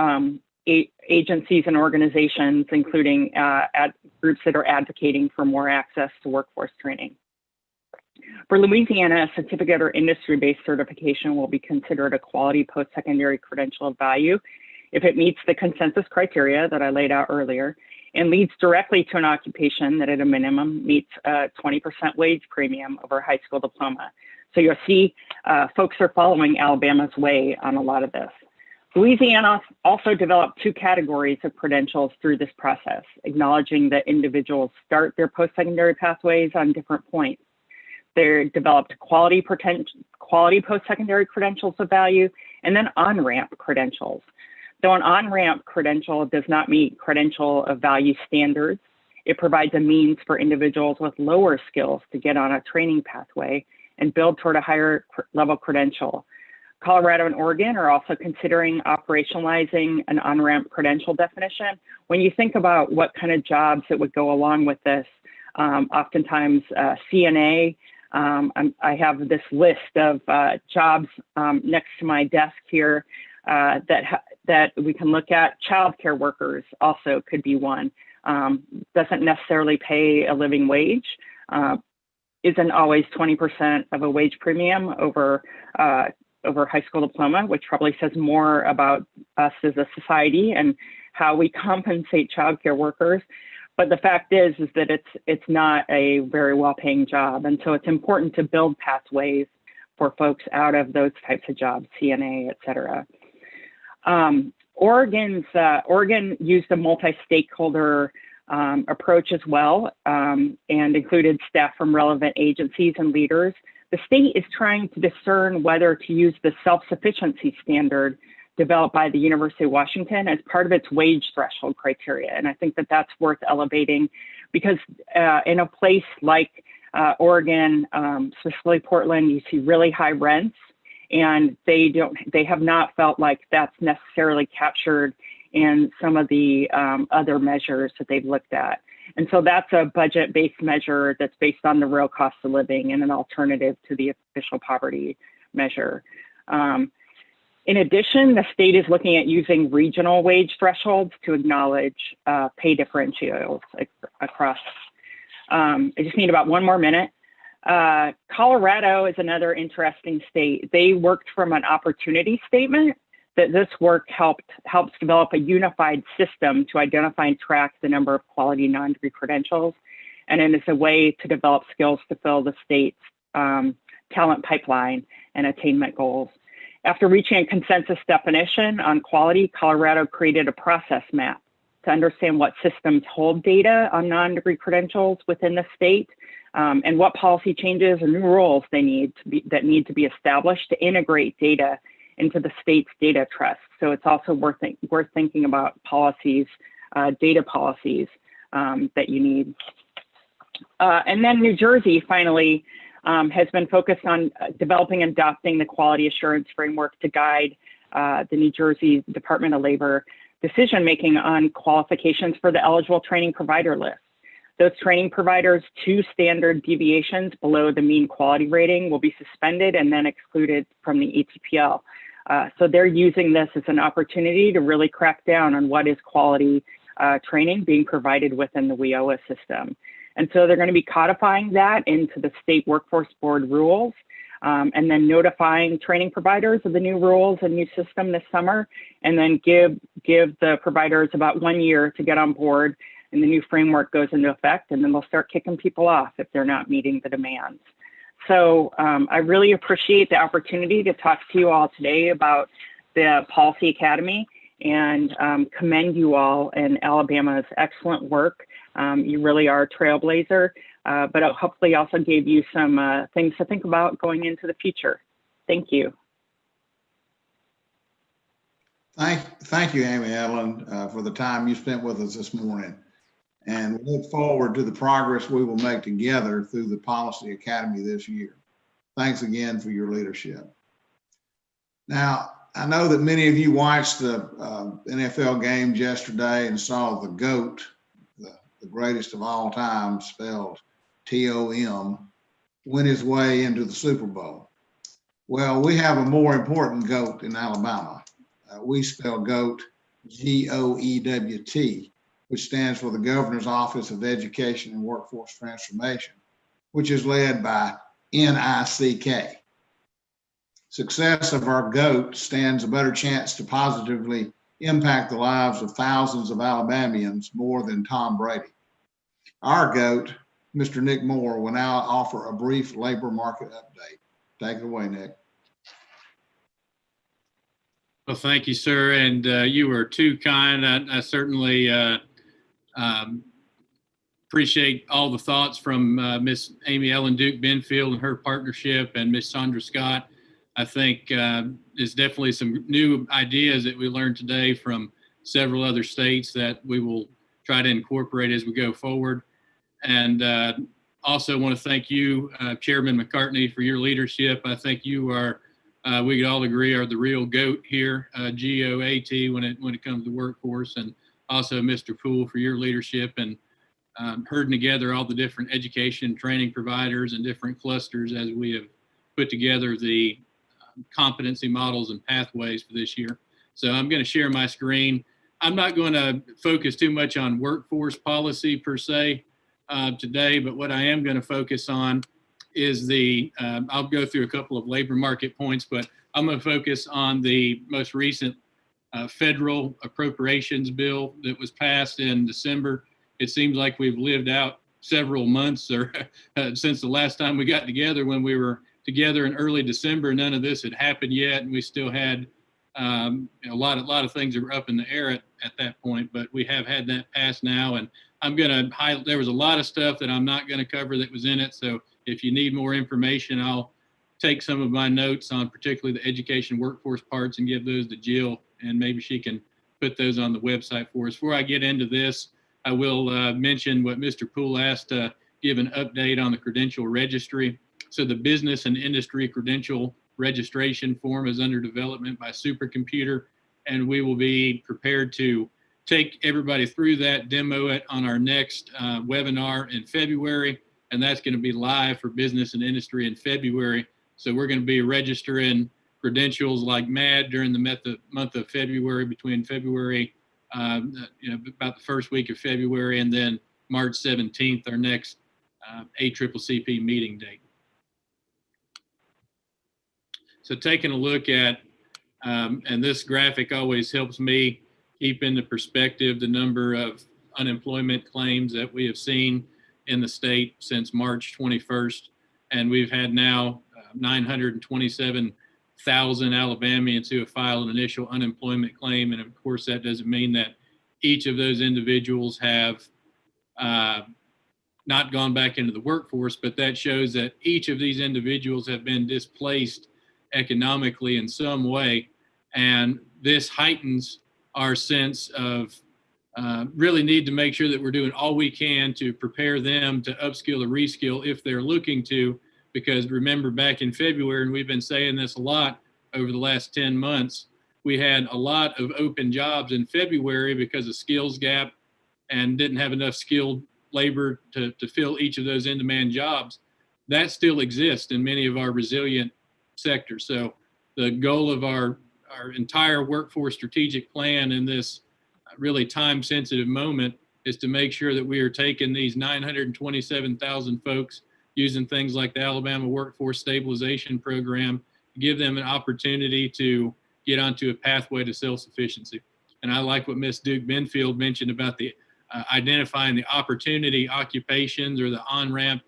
agencies and organizations, including groups that are advocating for more access to workforce training. For Louisiana, a certificate or industry-based certification will be considered a quality post-secondary credential of value if it meets the consensus criteria that I laid out earlier and leads directly to an occupation that at a minimum meets a 20% wage premium over a high school diploma. So you'll see folks are following Alabama's way on a lot of this. Louisiana also developed two categories of credentials through this process, acknowledging that individuals start their post-secondary pathways on different points. They developed quality post-secondary credentials of value, and then on-ramp credentials. Though an on-ramp credential does not meet credential of value standards, it provides a means for individuals with lower skills to get on a training pathway and build toward a higher level credential. Colorado and Oregon are also considering operationalizing an on-ramp credential definition. When you think about what kind of jobs that would go along with this, oftentimes CNA, I have this list of jobs next to my desk here that we can look at. Childcare workers also could be one. Doesn't necessarily pay a living wage, isn't always 20% of a wage premium over high school diploma, which probably says more about us as a society and how we compensate childcare workers. But the fact is that it's not a very well-paying job. And so it's important to build pathways for folks out of those types of jobs, CNA, et cetera. Oregon used a multi-stakeholder approach as well and included staff from relevant agencies and leaders. The state is trying to discern whether to use the self-sufficiency standard developed by the University of Washington as part of its wage threshold criteria. And I think that that's worth elevating because in a place like Oregon, specifically Portland, you see really high rents, and they have not felt like that's necessarily captured in some of the other measures that they've looked at. And so that's a budget-based measure that's based on the real cost of living and an alternative to the official poverty measure. In addition, the state is looking at using regional wage thresholds to acknowledge pay differentials across. I just need about one more minute. Colorado is another interesting state. They worked from an opportunity statement that this work helps develop a unified system to identify and track the number of quality non-degree credentials. And it is a way to develop skills to fill the state's talent pipeline and attainment goals. After reaching a consensus definition on quality, Colorado created a process map to understand what systems hold data on non-degree credentials within the state and what policy changes or new rules that need to be established to integrate data into the state's data trust. So it's also worth thinking about policies, data policies that you need. And then New Jersey finally has been focused on developing and adopting the quality assurance framework to guide the New Jersey Department of Labor decision-making on qualifications for the eligible training provider list. Those training providers, 2 standard deviations below the mean quality rating will be suspended and then excluded from the ATPL. So they're using this as an opportunity to really crack down on what is quality training being provided within the WIOA system. And so they're going to be codifying that into the state workforce board rules, and then notifying training providers of the new rules and new system this summer, and then give the providers about 1 year to get on board, and the new framework goes into effect, and then they'll start kicking people off if they're not meeting the demands. So I really appreciate the opportunity to talk to you all today about the Policy Academy, and commend you all in Alabama's excellent work. You really are a trailblazer, but it hopefully also gave you some things to think about going into the future. Thank you. Thank you, Amy Ellen, for the time you spent with us this morning. And we look forward to the progress we will make together through the Policy Academy this year. Thanks again for your leadership. Now, I know that many of you watched the NFL games yesterday and saw the GOAT, the greatest of all time, spelled T-O-M, win his way into the Super Bowl. Well, we have a more important GOAT in Alabama. We spell GOAT G-O-E-W-T, which stands for the Governor's Office of Education and Workforce Transformation, which is led by NICK. Success of our GOAT stands a better chance to positively impact the lives of thousands of Alabamians more than Tom Brady. Our GOAT, Mr. Nick Moore, will now offer a brief labor market update. Take it away, Nick. Well, thank you, sir. And you were too kind. I certainly appreciate all the thoughts from Miss Amy Ellen Duke Benfield and her partnership, and Miss Sandra Scott. I think there's definitely some new ideas that we learned today from several other states that we will try to incorporate as we go forward. And also want to thank you, Chairman McCartney, for your leadership. I think you are, we could all agree, are the real GOAT here, G-O-A-T, when it comes to workforce. And also Mr. Poole for your leadership and herding together all the different education training providers and different clusters as we have put together the competency models and pathways for this year. So I'm going to share my screen. I'm not going to focus too much on workforce policy per se today, but what I am going to focus on is I'll go through a couple of labor market points, but I'm going to focus on the most recent federal appropriations bill that was passed in December. It seems like we've lived out several months or since the last time we got together. When we were together in early December, none of this had happened yet, and we still had a lot of things that were up in the air at that point. But we have had that passed now, and I'm going to highlight. There was a lot of stuff that I'm not going to cover that was in it. So if you need more information, I'll take some of my notes on particularly the education workforce parts and give those to Jill, and maybe she can put those on the website for us. Before I get into this, I will mention what Mr. Poole asked to give an update on the credential registry. So the business and industry credential registration form is under development by Supercomputer, and we will be prepared to take everybody through that, demo it on our next webinar in February, and that's going to be live for business and industry in February. So we're going to be registering credentials like mad during the month of February, between February, about the first week of February, and then March 17th, our next ACCCP meeting date. So taking a look at, and this graphic always helps me keep into perspective the number of unemployment claims that we have seen in the state since March 21st. And we've had now 927,000 Alabamians who have filed an initial unemployment claim. And of course, that doesn't mean that each of those individuals have not gone back into the workforce, but that shows that each of these individuals have been displaced economically in some way. And this heightens our sense of really need to make sure that we're doing all we can to prepare them to upskill or reskill if they're looking to, because remember back in February, and we've been saying this a lot over the last 10 months, we had a lot of open jobs in February because of skills gap and didn't have enough skilled labor to fill each of those in-demand jobs. That still exists in many of our resilient sectors. So the goal of our entire workforce strategic plan in this really time-sensitive moment is to make sure that we are taking these 927,000 folks using things like the Alabama Workforce Stabilization Program, give them an opportunity to get onto a pathway to self-sufficiency. And I like what Ms. Duke Benfield mentioned about the identifying the opportunity occupations or the on-ramp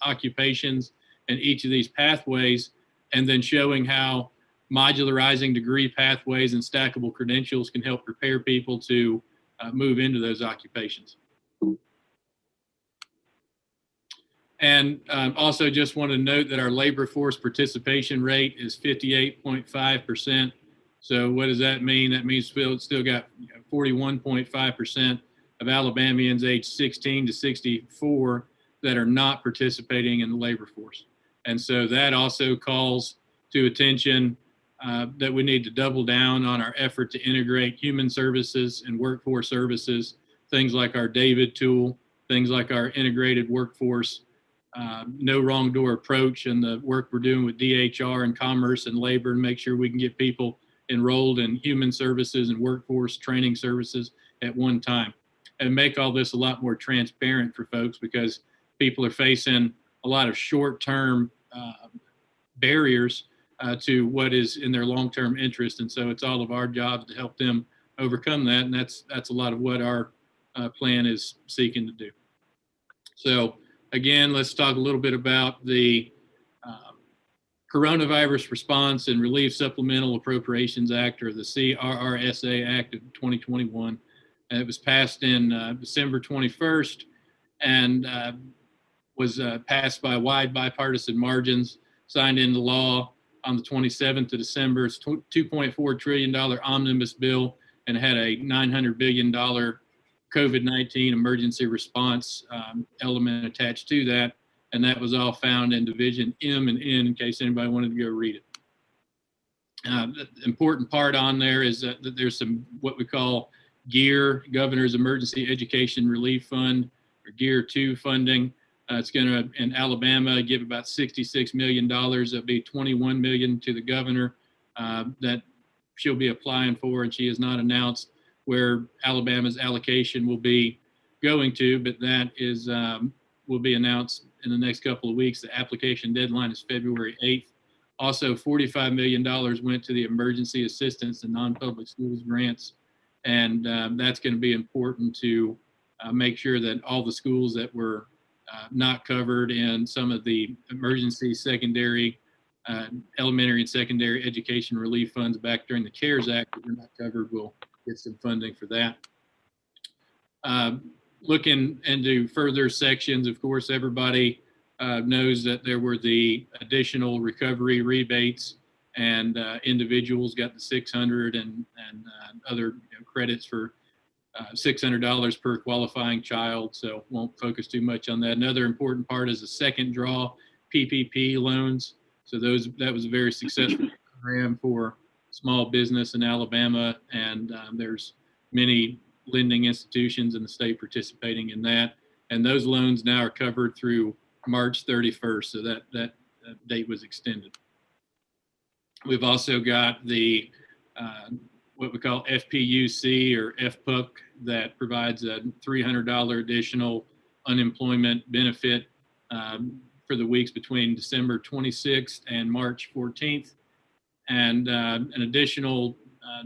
occupations in each of these pathways, and then showing how modularizing degree pathways and stackable credentials can help prepare people to move into those occupations. And also just want to note that our labor force participation rate is 58.5%. So what does that mean? That means it's still got 41.5% of Alabamians aged 16 to 64 that are not participating in the labor force. And so that also calls to attention that we need to double down on our effort to integrate human services and workforce services, things like our David tool, things like our integrated workforce, no wrong door approach, and the work we're doing with DHR and commerce and labor, and make sure we can get people enrolled in human services and workforce training services at one time, and make all this a lot more transparent for folks, because people are facing a lot of short-term barriers to what is in their long-term interest. And so it's all of our jobs to help them overcome that. And that's a lot of what our plan is seeking to do. So again, let's talk a little bit about the Coronavirus Response and Relief Supplemental Appropriations Act, or the CRRSA Act of 2021. And it was passed in December 21st and was passed by wide bipartisan margins, signed into law on the 27th of December. It's $2.4 trillion omnibus bill, and had a $900 billion COVID-19 emergency response element attached to that. And that was all found in Division M and N, in case anybody wanted to go read it. The important part on there is that there's some what we call GEAR, Governor's Emergency Education Relief Fund, or GEAR 2 funding. It's going to, in Alabama, give about $66 million. That'll be $21 million to the governor that she'll be applying for, and she has not announced where Alabama's allocation will be going to, but that is will be announced in the next couple of weeks. The application deadline is February 8th. Also, $45 million went to the Emergency Assistance and Non-Public Schools grants, and that's going to be important to make sure that all the schools that were not covered in some of the emergency secondary, elementary and secondary education relief funds back during the CARES Act that were not covered will get some funding for that. Looking into further sections, of course, everybody knows that there were the additional recovery rebates, and individuals got the $600 and other credits for $600 per qualifying child, so won't focus too much on that. Another important part is the second draw PPP loans. So that was a very successful program for small business in Alabama, and there's many lending institutions in the state participating in that. And those loans now are covered through March 31st, so that date was extended. We've also got the what we call FPUC or FPUC that provides a $300 additional unemployment benefit for the weeks between December 26th and March 14th. And an additional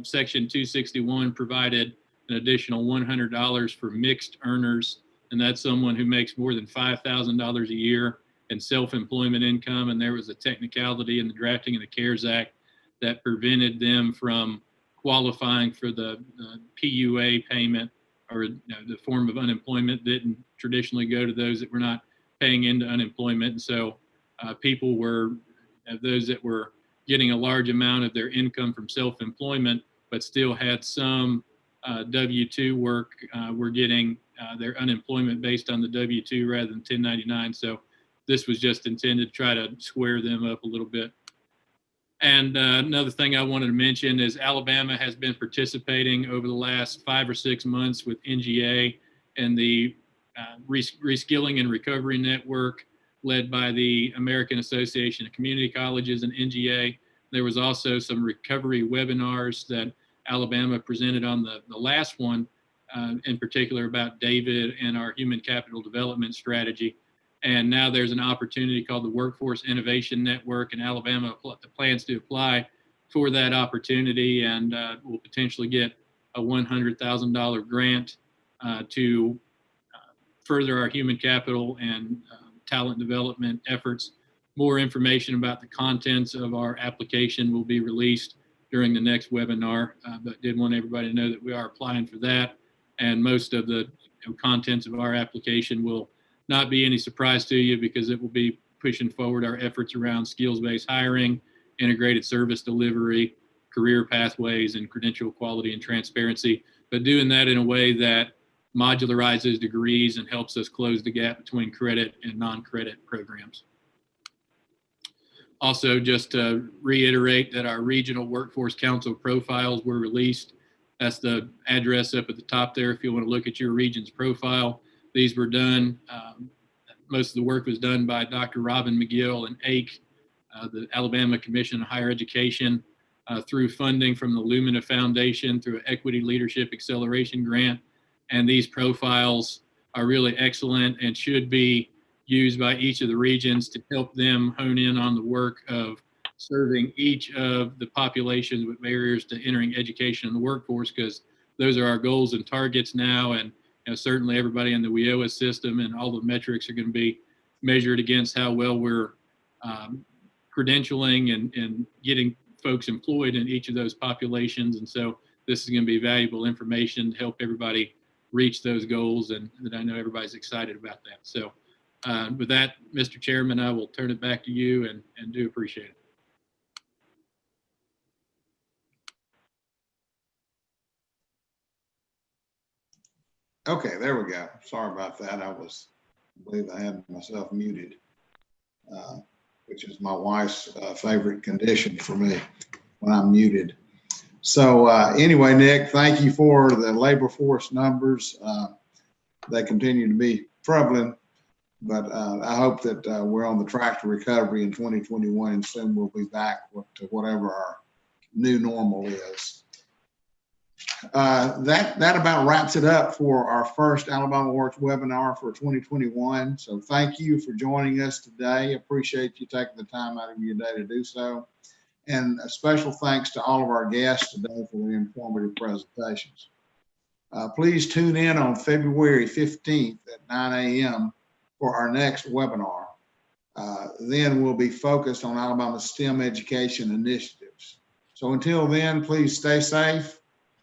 Section 261 provided an additional $100 for mixed earners. And that's someone who makes more than $5,000 a year in self-employment income. And there was a technicality in the drafting of the CARES Act that prevented them from qualifying for the PUA payment, or the form of unemployment didn't traditionally go to those that were not paying into unemployment. And so people were, those that were getting a large amount of their income from self-employment, but still had some W-2 work, were getting their unemployment based on the W-2 rather than 1099. So this was just intended to try to square them up a little bit. And another thing I wanted to mention is Alabama has been participating over the last 5 or 6 months with NGA and the Reskilling and Recovery Network led by the American Association of Community Colleges and NGA. There was also some recovery webinars that Alabama presented on the last one, in particular about David and our human capital development strategy. And now there's an opportunity called the Workforce Innovation Network, and Alabama plans to apply for that opportunity and will potentially get a $100,000 grant to further our human capital and talent development efforts. More information about the contents of our application will be released during the next webinar, but did want everybody to know that we are applying for that. And most of the contents of our application will not be any surprise to you because it will be pushing forward our efforts around skills-based hiring, integrated service delivery, career pathways, and credential quality and transparency, but doing that in a way that modularizes degrees and helps us close the gap between credit and non-credit programs. Also, just to reiterate that our regional workforce council profiles were released. That's the address up at the top there if you want to look at your region's profile. These were done, most of the work was done by Dr. Robin McGill and AIC, the Alabama Commission on Higher Education, through funding from the Lumina Foundation, through an Equity Leadership Acceleration Grant. And these profiles are really excellent and should be used by each of the regions to help them hone in on the work of serving each of the populations with barriers to entering education in the workforce, because those are our goals and targets now. And certainly everybody in the WIOA system and all the metrics are going to be measured against how well we're credentialing and getting folks employed in each of those populations. And so this is going to be valuable information to help everybody reach those goals, and that I know everybody's excited about that. So with that, Mr. Chairman, I will turn it back to you and do appreciate it. Okay, there we go. Sorry about that. I believe I had myself muted, which is my wife's favorite condition for me when I'm muted. So anyway, Nick, thank you for the labor force numbers. They continue to be troubling, but I hope that we're on the track to recovery in 2021, and soon we'll be back to whatever our new normal is. That about wraps it up for our first AlabamaWorks webinar for 2021. So thank you for joining us today. Appreciate you taking the time out of your day to do so. And a special thanks to all of our guests today for their informative presentations. Please tune in on February 15th at 9 a.m. for our next webinar. Then we'll be focused on Alabama's STEM education initiatives. So until then, please stay safe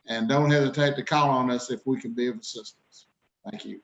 and don't hesitate to call on us if we can be of assistance. Thank you.